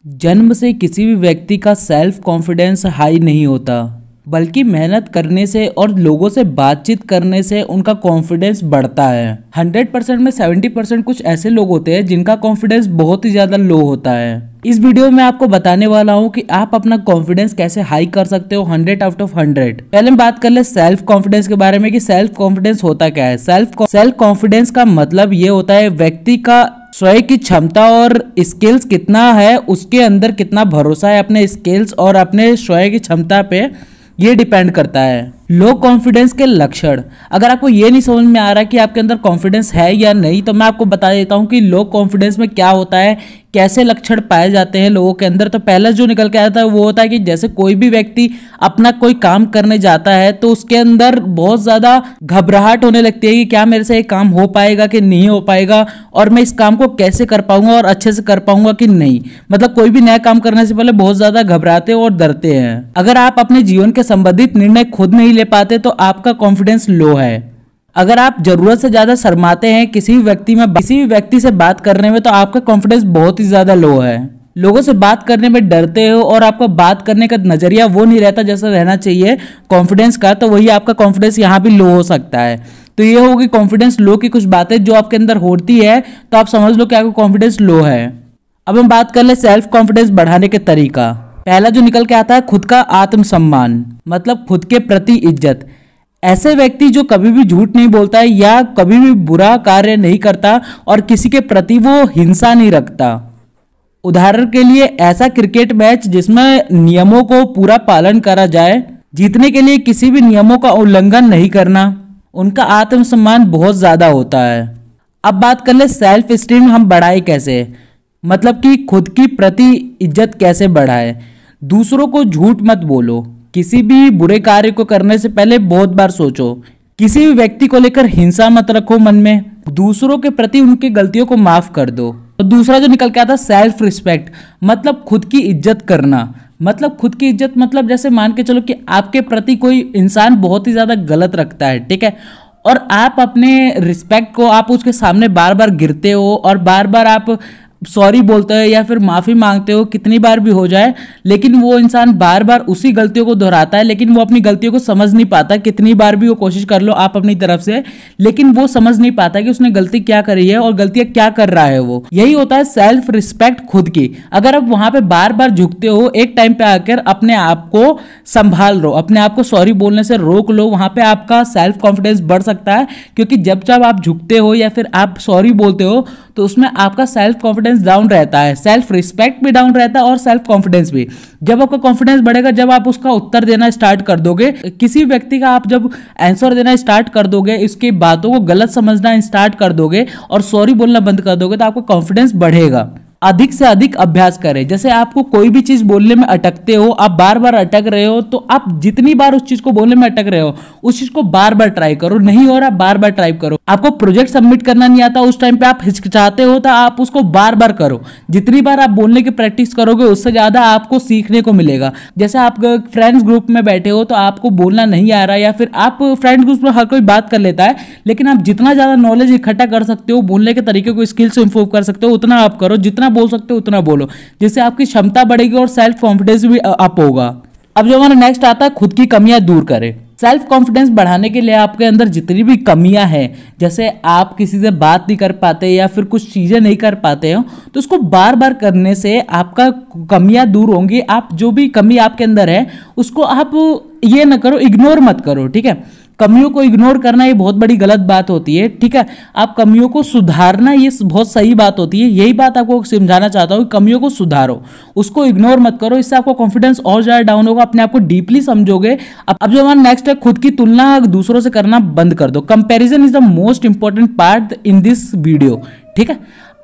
जन्म से किसी भी व्यक्ति का सेल्फ कॉन्फिडेंस हाई नहीं होता, बल्कि मेहनत करने से और लोगों से बातचीत करने से उनका कॉन्फिडेंस बढ़ता है। 100% में 70% कुछ ऐसे लोग होते हैं जिनका कॉन्फिडेंस बहुत ही ज्यादा लो होता है। इस वीडियो में आपको बताने वाला हूँ कि आप अपना कॉन्फिडेंस कैसे हाई कर सकते हो 100 आउट ऑफ 100। पहले हम बात कर ले सेल्फ कॉन्फिडेंस के बारे में कि सेल्फ कॉन्फिडेंस होता क्या है। सेल्फ कॉन्फिडेंस का मतलब ये होता है व्यक्ति का स्वयं की क्षमता और स्किल्स कितना है, उसके अंदर कितना भरोसा है अपने स्किल्स और अपने स्वयं की क्षमता पे, ये डिपेंड करता है। लो कॉन्फिडेंस के लक्षण, अगर आपको ये नहीं समझ में आ रहा कि आपके अंदर कॉन्फिडेंस है या नहीं, तो मैं आपको बता देता हूँ कि लो कॉन्फिडेंस में क्या होता है, कैसे लक्षण पाए जाते हैं लोगों के अंदर। तो पहला जो निकल के आता है वो होता है कि जैसे कोई भी व्यक्ति अपना कोई काम करने जाता है तो उसके अंदर बहुत ज्यादा घबराहट होने लगती है कि क्या मेरे से ये काम हो पाएगा कि नहीं हो पाएगा, और मैं इस काम को कैसे कर पाऊंगा और अच्छे से कर पाऊंगा कि नहीं। मतलब कोई भी नया काम करने से पहले बहुत ज्यादा घबराते और डरते हैं। अगर आप अपने जीवन के संबंधित निर्णय खुद नहीं ले पाते तो आपका कॉन्फिडेंस लो है। अगर आप जरूरत से ज्यादा शर्माते हैं किसी भी व्यक्ति से बात करने में, तो आपका कॉन्फिडेंस बहुत ही ज्यादा लो है। लोगों से बात करने में डरते हो और आपका बात करने का नजरिया वो नहीं रहता जैसा रहना चाहिए कॉन्फिडेंस का, तो वही आपका कॉन्फिडेंस यहाँ भी लो हो सकता है। तो ये होगी कॉन्फिडेंस लो की कुछ बातें जो आपके अंदर होती है, तो आप समझ लो कि आपका कॉन्फिडेंस लो है। अब हम बात कर ले सेल्फ कॉन्फिडेंस बढ़ाने के तरीका। पहला जो निकल के आता है खुद का आत्मसम्मान, मतलब खुद के प्रति इज्जत। ऐसे व्यक्ति जो कभी भी झूठ नहीं बोलता है या कभी भी बुरा कार्य नहीं करता और किसी के प्रति वो हिंसा नहीं रखता। उदाहरण के लिए ऐसा क्रिकेट मैच जिसमें नियमों को पूरा पालन करा जाए, जीतने के लिए किसी भी नियमों का उल्लंघन नहीं करना, उनका आत्मसम्मान बहुत ज्यादा होता है। अब बात कर ले सेल्फ स्टीम हम बढ़ाए कैसे, मतलब कि खुद की प्रति इज्जत कैसे बढ़ाए। दूसरों को झूठ मत बोलो, किसी भी बुरे कार्य को करने से पहले बहुत बार सोचो। किसी भी व्यक्ति को लेकर हिंसा मत रखो मन में, दूसरों के प्रति उनकी गलतियों को माफ कर दो। तो दूसरा जो निकल के आता है सेल्फ रिस्पेक्ट, मतलब खुद की इज्जत करना। मतलब खुद की इज्जत मतलब जैसे मान के चलो कि आपके प्रति कोई इंसान बहुत ही ज्यादा गलत रखता है, ठीक है, और आप अपने रिस्पेक्ट को आप उसके सामने बार बार गिरते हो और बार बार आप सॉरी बोलते हो या फिर माफी मांगते हो, कितनी बार भी हो जाए, लेकिन वो इंसान बार बार उसी गलतियों को दोहराता है, लेकिन वो अपनी गलतियों को समझ नहीं पाता। कितनी बार भी वो कोशिश कर लो आप अपनी तरफ से, लेकिन वो समझ नहीं पाता कि उसने गलती क्या करी है और गलतियां क्या कर रहा है वो। यही होता है सेल्फ रिस्पेक्ट खुद की। अगर आप वहां पे बार बार झुकते हो, एक टाइम पे आकर अपने आप को संभाल लो, अपने आप को सॉरी बोलने से रोक लो, वहां पे आपका सेल्फ कॉन्फिडेंस बढ़ सकता है। क्योंकि जब आप झुकते हो या फिर आप सॉरी बोलते हो तो उसमें आपका सेल्फ कॉन्फिडेंस डाउन रहता है, सेल्फ रिस्पेक्ट भी डाउन रहता है और सेल्फ कॉन्फिडेंस भी। जब आपका कॉन्फिडेंस बढ़ेगा, जब आप उसका उत्तर देना स्टार्ट कर दोगे, किसी व्यक्ति का आप जब आंसर देना स्टार्ट कर दोगे, इसकी बातों को गलत समझना स्टार्ट कर दोगे और सॉरी बोलना बंद कर दोगे, तो आपका कॉन्फिडेंस बढ़ेगा। अधिक से अधिक अभ्यास करें। जैसे आपको कोई भी चीज बोलने में अटकते हो, आप बार बार अटक रहे हो, तो आप जितनी बार उस चीज को बोलने में अटक रहे हो, उस चीज को बार बार ट्राई करो। नहीं हो रहा, बार बार ट्राई करो। आपको प्रोजेक्ट सबमिट करना नहीं आता, उस टाइम पे आप हिचकिचाते हो, तो आप उसको बार बार करो। जितनी बार आप बोलने की प्रैक्टिस करोगे, उससे ज्यादा आपको सीखने को मिलेगा। जैसे आप फ्रेंड्स ग्रुप में बैठे हो तो आपको बोलना नहीं आ रहा, या फिर आप फ्रेंड्स ग्रुप में हर कोई बात कर लेता है, लेकिन आप जितना ज्यादा नॉलेज इकट्ठा कर सकते हो, बोलने के तरीके को, स्किल्स इंप्रूव कर सकते हो, उतना आप करो। जितना बोल सकते हो उतना बोलो, जिससे आपकी क्षमता बढ़ेगी और सेल्फ कॉन्फिडेंस भी अप होगा। अब जो हमारा नेक्स्ट आता है खुद की कमियां दूर करें। सेल्फ कॉन्फिडेंस बढ़ाने के लिए आपके अंदर जितनी भी कमियां हैं, जैसे आप किसी से बात नहीं कर पाते या फिर कुछ चीजें नहीं कर पाते हो, तो उसको बार बार करने से आपका कमियां दूर होंगी। आप जो भी कमी आपके अंदर है उसको आप ये ना करो, इग्नोर मत करो, ठीक है। कमियों को इग्नोर करना ये बहुत बड़ी गलत बात होती है, ठीक है। आप कमियों को सुधारना ये बहुत सही बात होती है। यही बात आपको समझाना चाहता हूँ, कमियों को सुधारो, उसको इग्नोर मत करो। इससे आपका कॉन्फिडेंस और ज्यादा डाउन होगा, अपने आप को डीपली समझोगे। अब जो हमारा नेक्स्ट है खुद की तुलना दूसरों से करना बंद कर दो। Comparison is the most important part in this video, ठीक है।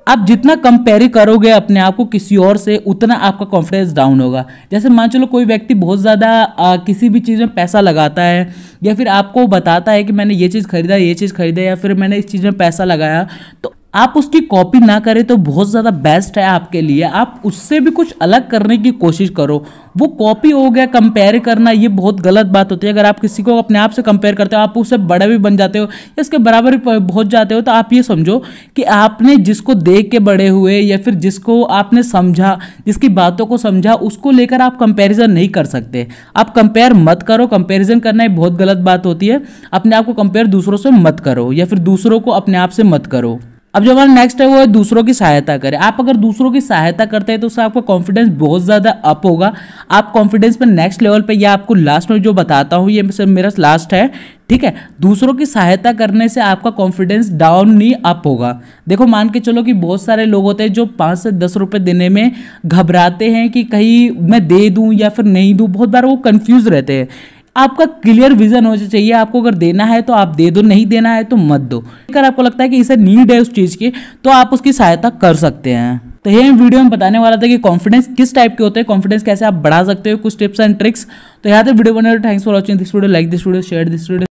आप जितना कंपेयर करोगे अपने आप को किसी और से, उतना आपका कॉन्फिडेंस डाउन होगा। जैसे मान चलो कोई व्यक्ति बहुत ज़्यादा किसी भी चीज़ में पैसा लगाता है, या फिर आपको बताता है कि मैंने ये चीज़ खरीदा, ये चीज़ खरीदा, या फिर मैंने इस चीज़ में पैसा लगाया, तो आप उसकी कॉपी ना करें तो बहुत ज़्यादा बेस्ट है आपके लिए। आप उससे भी कुछ अलग करने की कोशिश करो। वो कॉपी हो गया, कंपेयर करना ये बहुत गलत बात होती है। अगर आप किसी को अपने आप से कंपेयर करते हो, आप उससे बड़े भी बन जाते हो या इसके बराबर भी पहुंच जाते हो, तो आप ये समझो कि आपने जिसको देख के बड़े हुए या फिर जिसको आपने समझा, जिसकी बातों को समझा, उसको लेकर आप कंपैरिजन नहीं कर सकते। आप कंपेयर मत करो। कंपैरिजन करना एक बहुत गलत बात होती है। अपने आप को कंपेयर दूसरों से मत करो या फिर दूसरों को अपने आप से मत करो। अब जो हमारा नेक्स्ट है वो है दूसरों की सहायता करें। आप अगर दूसरों की सहायता करते हैं तो उससे आपका कॉन्फिडेंस बहुत ज़्यादा अप होगा। आप कॉन्फिडेंस पे नेक्स्ट लेवल पे, या आपको लास्ट में जो बताता हूँ ये मेरा लास्ट है, ठीक है। दूसरों की सहायता करने से आपका कॉन्फिडेंस डाउन नहीं अप होगा। देखो मान के चलो कि बहुत सारे लोग होते हैं जो 5 से 10 रुपए देने में घबराते हैं कि कहीं मैं दे दूं या फिर नहीं दूं। बहुत बार वो कंफ्यूज रहते हैं। आपका क्लियर विजन होना चाहिए। आपको अगर देना है तो आप दे दो, नहीं देना है तो मत दो। अगर आपको लगता है कि इसे नीड है उस चीज की, तो आप उसकी सहायता कर सकते हैं। तो ये वीडियो में बताने वाला था कि कॉन्फिडेंस किस टाइप के होते हैं, कॉन्फिडेंस कैसे आप बढ़ा सकते हो, कुछ टिप्स एंड ट्रिक्स। तो यहाँ तक वीडियो बने। Thanks for watching this video, like this video, share this video.